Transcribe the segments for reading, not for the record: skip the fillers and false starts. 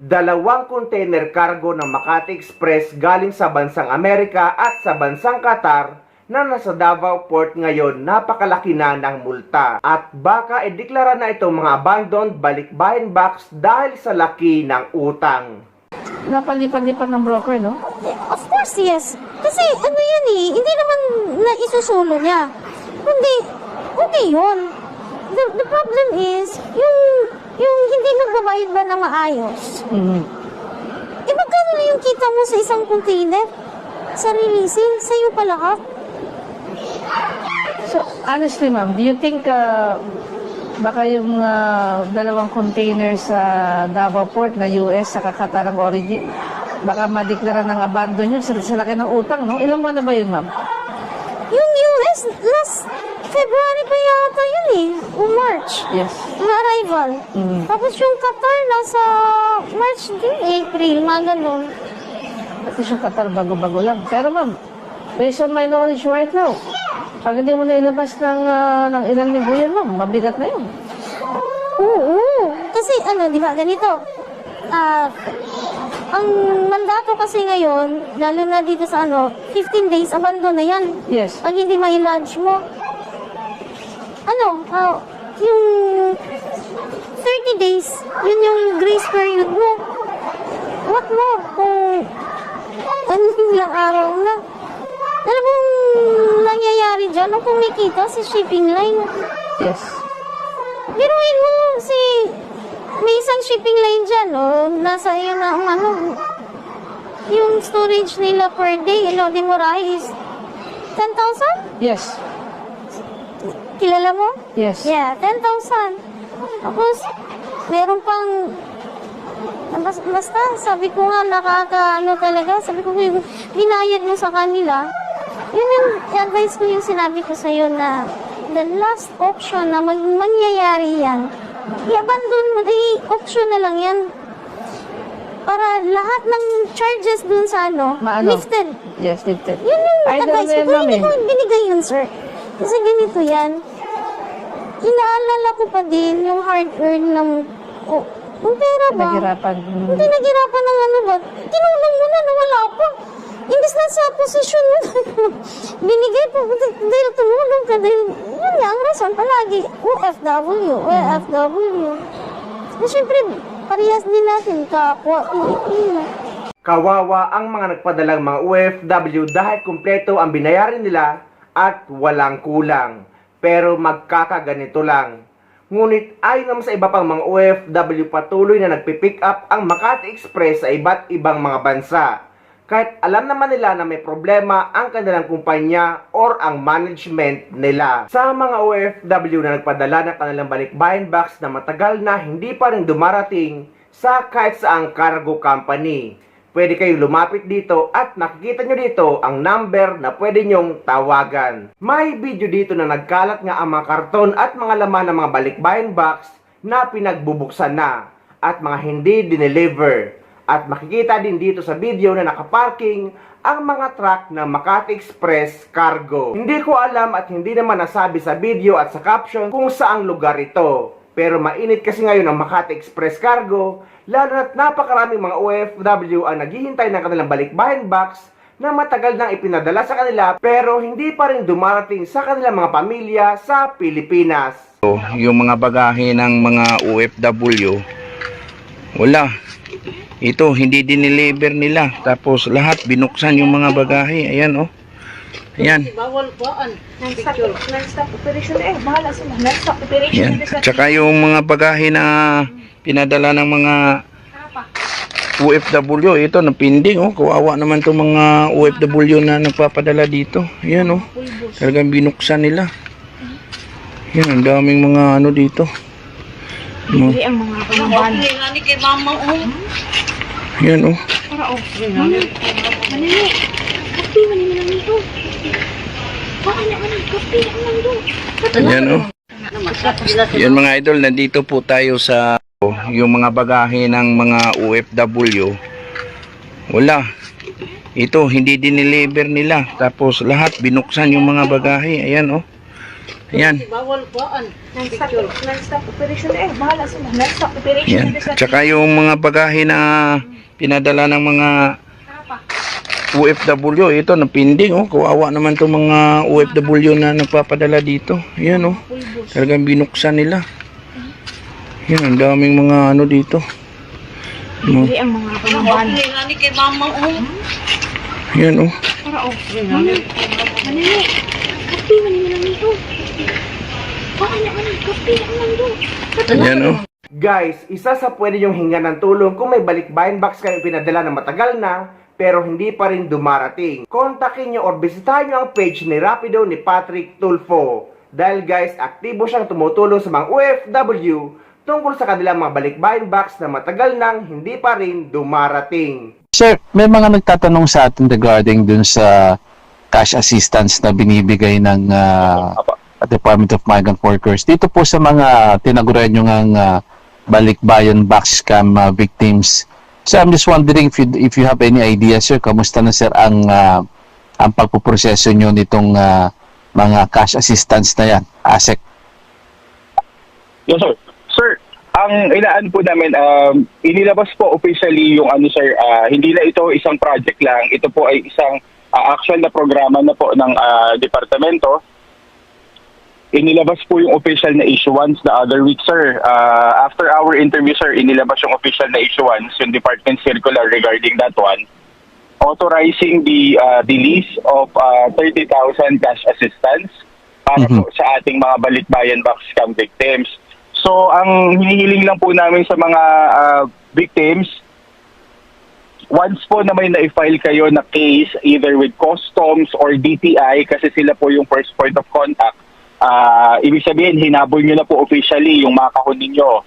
Dalawang container cargo ng Makati Express galing sa bansang Amerika at sa bansang Qatar na nasa Davao Port ngayon, napakalaki na ng multa. At baka ideklara na itong mga abandoned balikbayan box dahil sa laki ng utang. Napalipan-lipan ng broker, no? Of course, yes. Kasi ano yan eh, hindi naman na isusulo niya. Kundi, okay yun. The problem is, yung hindi nagbabayad ba na maayos. Magkano na yung kita mo sa isang container? Sa releasing, sa'yo pa lahat? So, honestly, ma'am, do you think baka yung dalawang container sa Davao Port na US sa Qatar ang origin, baka madeklara ng abandon yun sa laki ng utang, no? Ilang buwan na ba yun, ma'am? Yung US, last February pa yata yun eh. O March. Yes. Yung arrival. Tapos yung Qatar, nasa March din, April, mga ganun. At yung Qatar, bago-bago lang. Pero ma'am, based on my knowledge right now, pag hindi mo na ilabas ng ilang linggo yan, ma'am, mabigat na yun. Oo. Kasi ano, di ba, ganito. Ang mandato kasi ngayon, lalo na dito sa 15 days, abandon na yan. Yes. Pag hindi may lunch mo. Yung 30 days, yun yung grace period mo. What more kung ilang araw na. Alam mo nangyayari dyan, nung kumikita si shipping line. Yes. Biruin mo may isang shipping line dyan, nasa yun na, yung storage nila per day, loading mo is 10,000? Yes. Kilala mo? Yes. Yeah, 10,000. Tapos, meron pang, basta, sabi ko nga, talaga, sabi ko, yung binayad mo sa kanila, yun yung advice ko yung sinabi ko sa'yo na the last option na mangyayari yan, i-abandon mo, i-option na lang yan. Para lahat ng charges dun sa lifted. Yes, lifted. Yun yung Idol advice na ko. yan, Pero ma'am, hindi ko binigay yun, sir. Kasi ganito yan. Inaalala ko pa din yung hard-earned ng yung pera ba? Naghirapan. Hindi naghirapan ng ba? Tinulong mo na wala pa. Imbis na sa posisyon mo, binigay po dahil tumulong ka. Dahil, yun nga, ang rason palagi, OFW. Siyempre, parehas din natin, kapwa Pilipino. Kawawa ang mga nagpadalang mga OFW dahil kumpleto ang binayarin nila at walang kulang. Pero magkakaganito lang. Ngunit ayon naman sa iba pang mga OFW, patuloy na nagpipick up ang Makati Express sa iba't ibang mga bansa. Kahit alam naman nila na may problema ang kanilang kumpanya or ang management nila. Sa mga OFW na nagpadala ng kanilang balikbayan box na matagal na hindi pa rin dumarating sa kahit saang cargo company, pwede kayong lumapit dito at nakikita nyo dito ang number na pwede nyong tawagan. May video dito na nagkalat nga ang mga karton at mga laman ng mga balikbayan box na pinagbubuksan na at mga hindi dineliver. At makikita din dito sa video na nakaparking ang mga truck ng Makati Express Cargo. Hindi ko alam at hindi naman nasabi sa video at sa caption kung saang lugar ito. Pero mainit kasi ngayon ang Makati Express Cargo, lalo na't napakaraming mga OFW ang naghihintay ng kanilang balikbayan box na matagal nang ipinadala sa kanila pero hindi pa rin dumarating sa kanilang mga pamilya sa Pilipinas. Yung mga bagahe ng mga OFW, wala. Ito, hindi dineliver nila. Tapos lahat binuksan yung mga bagahe. Ayan, oh. Ayan. Bawal po non-stop operation bahala sila. Non-stop operation. Ayan. Tsaka yung mga bagahe na pinadala ng mga OFW, ito napinding, oh. Kawawa naman itong mga OFW na nagpapadala dito. Ayan, oh. Talagang binuksan nila. Ayan, ang daming mga dito. Hindi ang mga panaban. Nani kay mama Ayan, oh. Para Manili. Kapi man ni lang ito. Kapi man do. Ayan, oh. Yan mga idol, nandito po tayo sa yung mga bagahe ng mga OFW. Wala. Ito, hindi dineliver nila. Tapos lahat binuksan yung mga bagahe. Ayan, oh. Ayan. Non-stop operation eh. Bahala sila. Non-stop operation. Yan. Tsaka yung mga bagahe na pinadala ng mga OFW, ito napinding oh. Kawawa naman itong mga OFW na nagpapadala dito. Yan oh. Talagang binuksan nila. Yan, ang daming mga ano dito. No. Hindi ang mga panaman. Yan oh. Manili. Kapi, manili lang ito. Kapi lang ito. Yan oh. Guys, isa sa pwede yung hinga ng tulong kung may balikbayan box kayong pinadala na matagal na pero hindi pa rin dumarating. Kontakin nyo or bisitahin nyo ang page ni Rapido ni Patrick Tulfo. Dahil guys, aktibo siyang tumutulong sa mga OFW tungkol sa kanilang mga balikbayan box na matagal nang hindi pa rin dumarating. Sir, may mga nagtatanong sa atin regarding dun sa cash assistance na binibigay ng Department of Migrant Workers. Dito po sa mga tinaguran nyo ng balikbayan box scam victims. So I'm just wondering if you have any idea, sir, kamusta na sir ang pagpuproseso nyo nitong mga cash assistance na yan, ASEC? Yes, sir. Sir, ang inaan po namin, inilabas po officially yung ano, sir, hindi na ito isang project lang. Ito po ay isang actual na programa na po ng departamento. Inilabas po yung official na issuance the other week, sir. After our interview, sir, inilabas yung official na issuance, yung department circular regarding that one, authorizing the release of 30,000 cash assistance para po sa ating mga balikbayan box scam victims. So, ang hinihiling lang po namin sa mga victims, once po na may na-file kayo na case either with customs or DTI kasi sila po yung first point of contact, ibig sabihin, hinabol nyo na po officially yung mga kahon ninyo.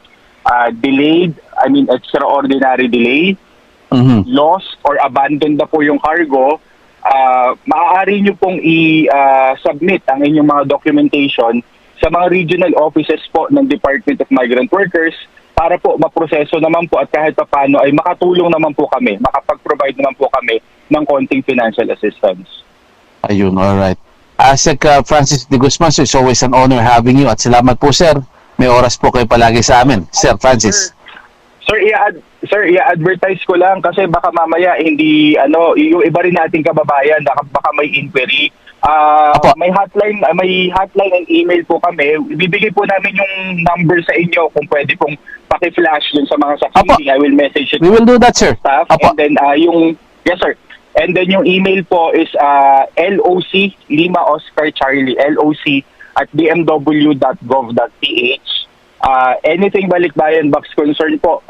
Delayed, extraordinary delay, lost or abandoned na po yung cargo, maaari nyo pong i-submit ang inyong mga documentation sa mga regional offices po ng Department of Migrant Workers para po maproseso naman po at kahit paano ay makatulong naman po kami, makapag-provide naman po kami ng konting financial assistance. Ayun, alright. ASEC Francis De Guzman, sir, it's always an honor having you at salamat po, sir. May oras po kayo palagi sa amin. Sir Francis. Sir, i-advertise ko lang kasi baka mamaya hindi, yung iba rin nating kababayan, baka may inquiry. May hotline and email po kami. Ibibigay po namin yung number sa inyo kung pwede pong paki-flash dun sa mga succeeding. I will message it. We will do that, sir. Staff. And then yes, sir. And then yung email po is LOC, Lima Oscar Charlie, LOC@bmw.gov.ph. Anything balikbayan box concern po,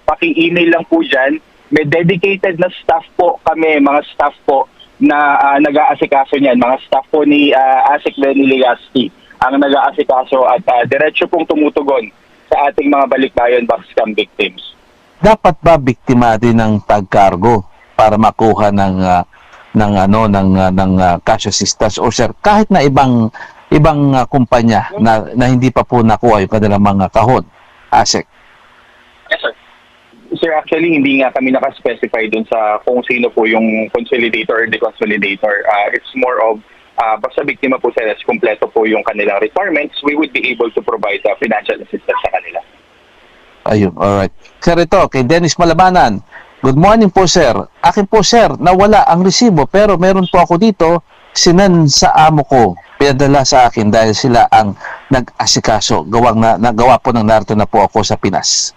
paki-email lang po dyan. May dedicated na staff po kami, mga staff po na nag-aasikaso niyan. Mga staff po ni ASEC Benny Legazpi ang nag-aasikaso at diretso pong tumutugon sa ating mga balikbayan box scam victims. Dapat ba biktima din ng tag-cargo para makuha ng cash assistance o sir kahit na ibang kumpanya na hindi pa po nakuha yung kanilang mga kahon, ASEC? Yes, sir. Sir, actually, hindi nga kami nakaspecify dun sa kung sino po yung consolidator or deconsolidator. It's more of, basta biktima po sila, kumpleto po yung kanilang requirements, we would be able to provide financial assistance sa kanila. Ayun, alright. Sir, ito, kay Dennis Malabanan. Good morning po, sir. Akin po, sir, nawala ang resibo pero meron po ako dito, sinan sa amo ko. Pinadala sa akin dahil sila ang nag-asikaso. Nagawa po ng narito na po ako sa Pinas.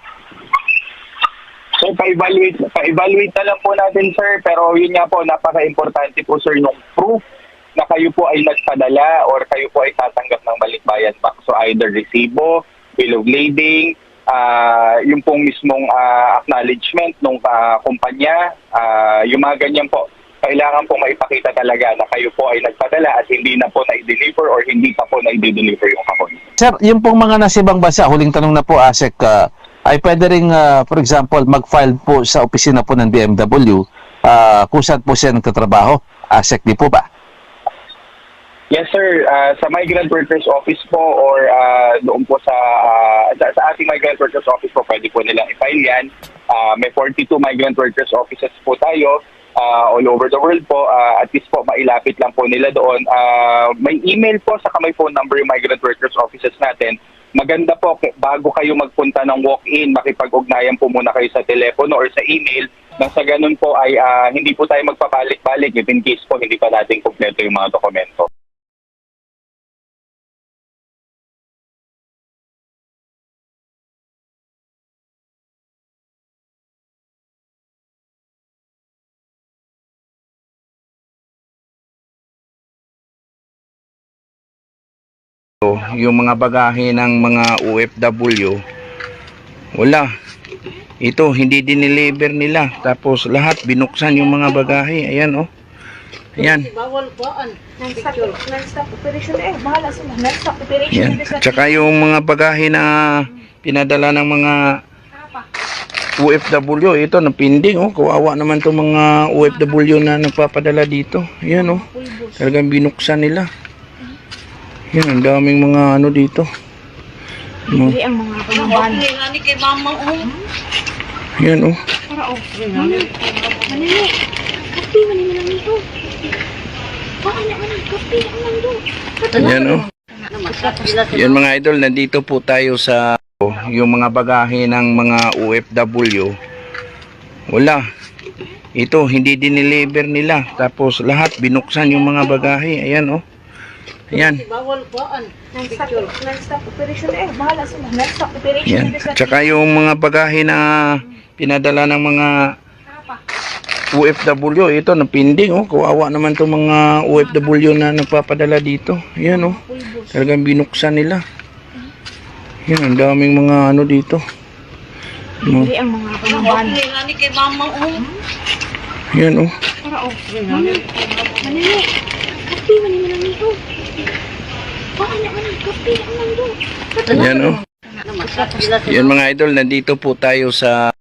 So, pa-evaluate na lang po natin, sir. Pero yun nga po, napaka-importante po, sir, yung proof na kayo po ay nagpadala or kayo po ay tatanggap ng balikbayan box. So, either resibo, bill of lading, yung pong mismong acknowledgement ng kumpanya, yung mga ganyan po. Kailangan po maipakita talaga na kayo po ay nagpadala at hindi na po na-deliver or hindi pa po na-deliver yung kahon. Sir, yung pong mga nasa ibang bansa, huling tanong na po, ASEC, ay pwede rin, for example, mag-file po sa opisina po ng BMW kung saan po siya nagtatrabaho. ASEC, di po ba? Yes, sir. Sa Migrant Workers Office po or doon po sa ating Migrant Workers Office po, pwede po nilang i-file yan. May 42 Migrant Workers Offices po tayo. all over the world po. At least po mailapit lang po nila doon. May email po sa may phone number yung migrant workers offices natin. Maganda po bago kayo magpunta ng walk-in, makipag-ugnayan po muna kayo sa telepono or sa email. Nang sa ganun po ay hindi po tayo magpabalik-balik if in case po hindi pa natin kumpleto yung mga dokumento. Yung mga bagahe ng mga OFW, wala. Ito, hindi dineliver nila. Tapos lahat binuksan yung mga bagahe. Ayan, oh. Ayan. Non-stop operation eh. Bahala sila. Non-stop operation. Ayan. Tsaka yung mga bagahe na pinadala ng mga OFW, ito napinding, oh. Kawawa naman itong mga OFW na nagpapadala dito. Ayan, oh. Talagang binuksan nila. Yan, ang daming mga ano dito. No. Hindi ang mga panaban. Yan, oh. Manili. Kapi, manili lang ito. Baka na, kapi, ang doon. Yan, oh. Yan mga idol, nandito po tayo sa yung mga bagahe ng mga OFW. Wala. Ito, hindi dineliver nila. Tapos lahat binuksan yung mga bagahe. Ayan, oh. Ayan. Non-stop operation eh. Bahala sila. Non-stop operation. Yan. Tsaka yung mga bagahe na pinadala ng mga OFW, ito napinding, oh. Kawawa naman itong mga OFW na nagpapadala dito. Ayan, oh. Talagang binuksan nila. Yan, ang daming mga ano dito. No. Hindi ang mga panaban. Yan, oh. Manili. Kapi, manili lang ito. Baka na, kapi, ang doon. Yan, oh. Yan mga idol, nandito po tayo sa